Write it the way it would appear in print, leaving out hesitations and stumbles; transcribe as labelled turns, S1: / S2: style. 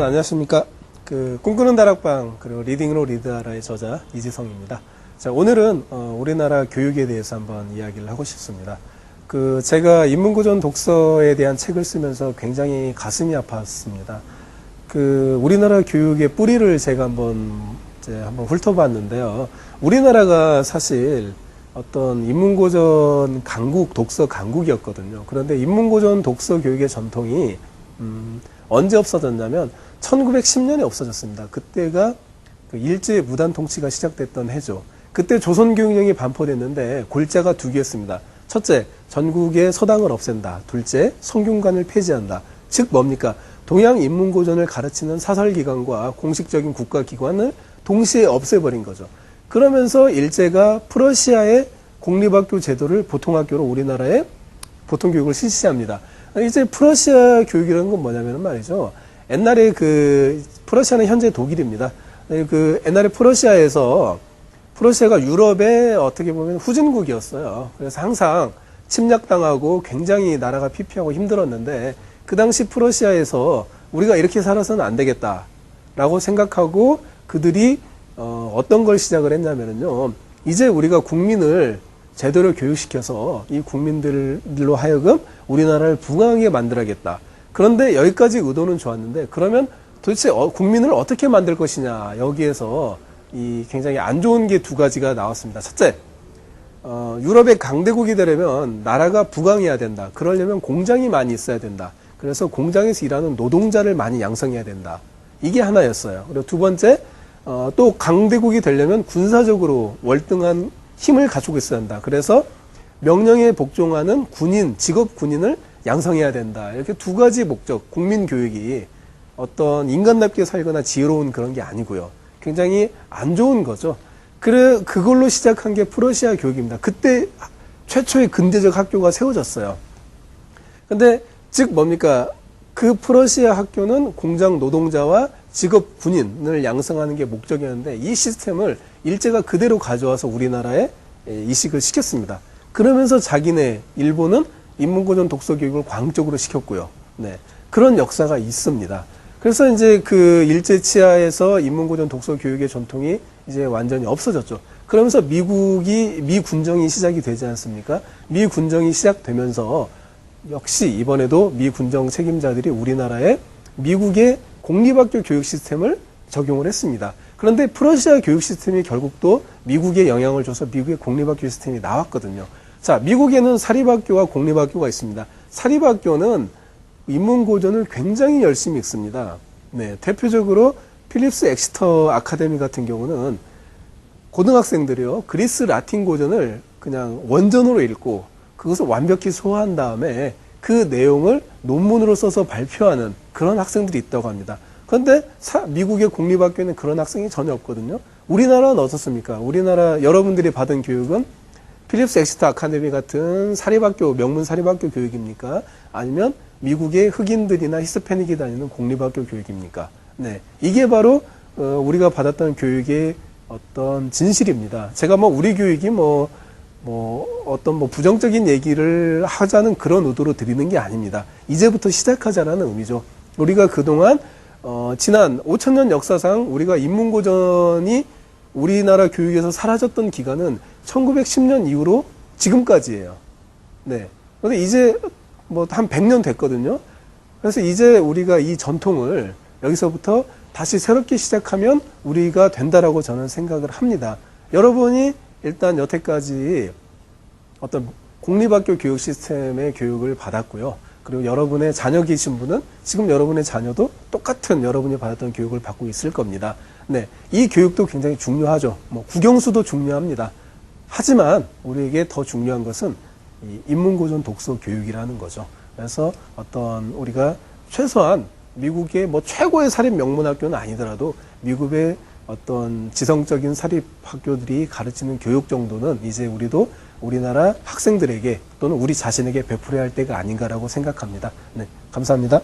S1: 안녕하십니까. 꿈꾸는 다락방, 그리고 리딩으로 리드하라의 저자 이지성입니다. 자, 오늘은 우리나라 교육에 대해서 한번 이야기를 하고 싶습니다. 제가 인문고전 독서에 대한 책을 쓰면서 굉장히 가슴이 아팠습니다. 우리나라 교육의 뿌리를 제가 한번 훑어봤는데요. 우리나라가 사실 어떤 인문고전 강국, 독서 강국이었거든요. 그런데 인문고전 독서 교육의 전통이 언제 없어졌냐면 1910년에 없어졌습니다. 그때가 일제 무단 통치가 시작됐던 해죠. 그때 조선교육령이 반포됐는데 골자가 두 개였습니다. 첫째, 전국의 서당을 없앤다. 둘째, 성균관을 폐지한다. 즉 뭡니까? 동양 인문고전을 가르치는 사설기관과 공식적인 국가기관을 동시에 없애버린 거죠. 그러면서 일제가 프러시아의 공립학교 제도를 보통학교로 우리나라에 보통교육을 실시합니다. 이제 프러시아 교육이라는 건 뭐냐면 말이죠. 옛날에 프러시아는 현재 독일입니다. 옛날에 프러시아가 유럽의 어떻게 보면 후진국이었어요. 그래서 항상 침략당하고 굉장히 나라가 피폐하고 힘들었는데 그 당시 프러시아에서 우리가 이렇게 살아서는 안 되겠다라고 생각하고 그들이 어떤 걸 시작을 했냐면요. 이제 우리가 국민을 제대로 교육시켜서 이 국민들로 하여금 우리나라를 부강하게 만들어야겠다. 그런데 여기까지 의도는 좋았는데 그러면 도대체 국민을 어떻게 만들 것이냐. 여기에서 이 굉장히 안 좋은 게 두 가지가 나왔습니다. 첫째, 유럽의 강대국이 되려면 나라가 부강해야 된다. 그러려면 공장이 많이 있어야 된다. 그래서 공장에서 일하는 노동자를 많이 양성해야 된다. 이게 하나였어요. 그리고 두 번째, 또 강대국이 되려면 군사적으로 월등한 힘을 가지고 있어야 한다. 그래서 명령에 복종하는 군인, 직업 군인을 양성해야 된다. 이렇게 두 가지 목적, 국민교육이 어떤 인간답게 살거나 지혜로운 그런 게 아니고요. 굉장히 안 좋은 거죠. 그걸로 시작한 게 프러시아 교육입니다. 그때 최초의 근대적 학교가 세워졌어요. 근데 즉 뭡니까? 그 프러시아 학교는 공장 노동자와 직업 군인을 양성하는 게 목적이었는데 이 시스템을 일제가 그대로 가져와서 우리나라에 이식을 시켰습니다. 그러면서 일본은 인문고전 독서 교육을 광적으로 시켰고요. 네. 그런 역사가 있습니다. 그래서 이제 일제 치하에서 인문고전 독서 교육의 전통이 이제 완전히 없어졌죠. 그러면서 미 군정이 시작이 되지 않습니까? 미 군정이 시작되면서 역시 이번에도 미 군정 책임자들이 우리나라에 미국의 공립학교 교육 시스템을 적용을 했습니다. 그런데 프러시아 교육 시스템이 결국 또 미국에 영향을 줘서 미국의 공립학교 시스템이 나왔거든요. 자, 미국에는 사립학교와 공립학교가 있습니다. 사립학교는 인문고전을 굉장히 열심히 읽습니다. 네, 대표적으로 필립스 엑시터 아카데미 같은 경우는 고등학생들이요, 그리스 라틴 고전을 그냥 원전으로 읽고 그것을 완벽히 소화한 다음에 그 내용을 논문으로 써서 발표하는 그런 학생들이 있다고 합니다. 그런데 미국의 공립학교에는 그런 학생이 전혀 없거든요. 우리나라는 어떻습니까? 우리나라 여러분들이 받은 교육은 필립스 엑시터 아카데미 같은 사립학교, 명문 사립학교 교육입니까? 아니면 미국의 흑인들이나 히스패닉이 다니는 공립학교 교육입니까? 네, 이게 바로 우리가 받았던 교육의 어떤 진실입니다. 제가 우리 교육이 어떤 부정적인 얘기를 하자는 그런 의도로 드리는 게 아닙니다. 이제부터 시작하자라는 의미죠. 우리가 그동안 지난 5,000년 역사상 우리가 인문고전이 우리나라 교육에서 사라졌던 기간은 1910년 이후로 지금까지예요. 네. 그런데 이제 한 100년 됐거든요. 그래서 이제 우리가 이 전통을 여기서부터 다시 새롭게 시작하면 우리가 된다라고 저는 생각을 합니다. 여러분이 일단 여태까지 어떤 공립학교 교육 시스템의 교육을 받았고요. 그리고 여러분의 자녀 계신 분은 지금 여러분의 자녀도 똑같은 여러분이 받았던 교육을 받고 있을 겁니다. 네, 이 교육도 굉장히 중요하죠. 국영수도 중요합니다. 하지만 우리에게 더 중요한 것은 이 인문고전 독서 교육이라는 거죠. 그래서 우리가 최소한 미국의 최고의 사립 명문학교는 아니더라도 미국의 어떤 지성적인 사립학교들이 가르치는 교육 정도는 이제 우리도 우리나라 학생들에게 또는 우리 자신에게 베풀어야 할 때가 아닌가라고 생각합니다. 네, 감사합니다.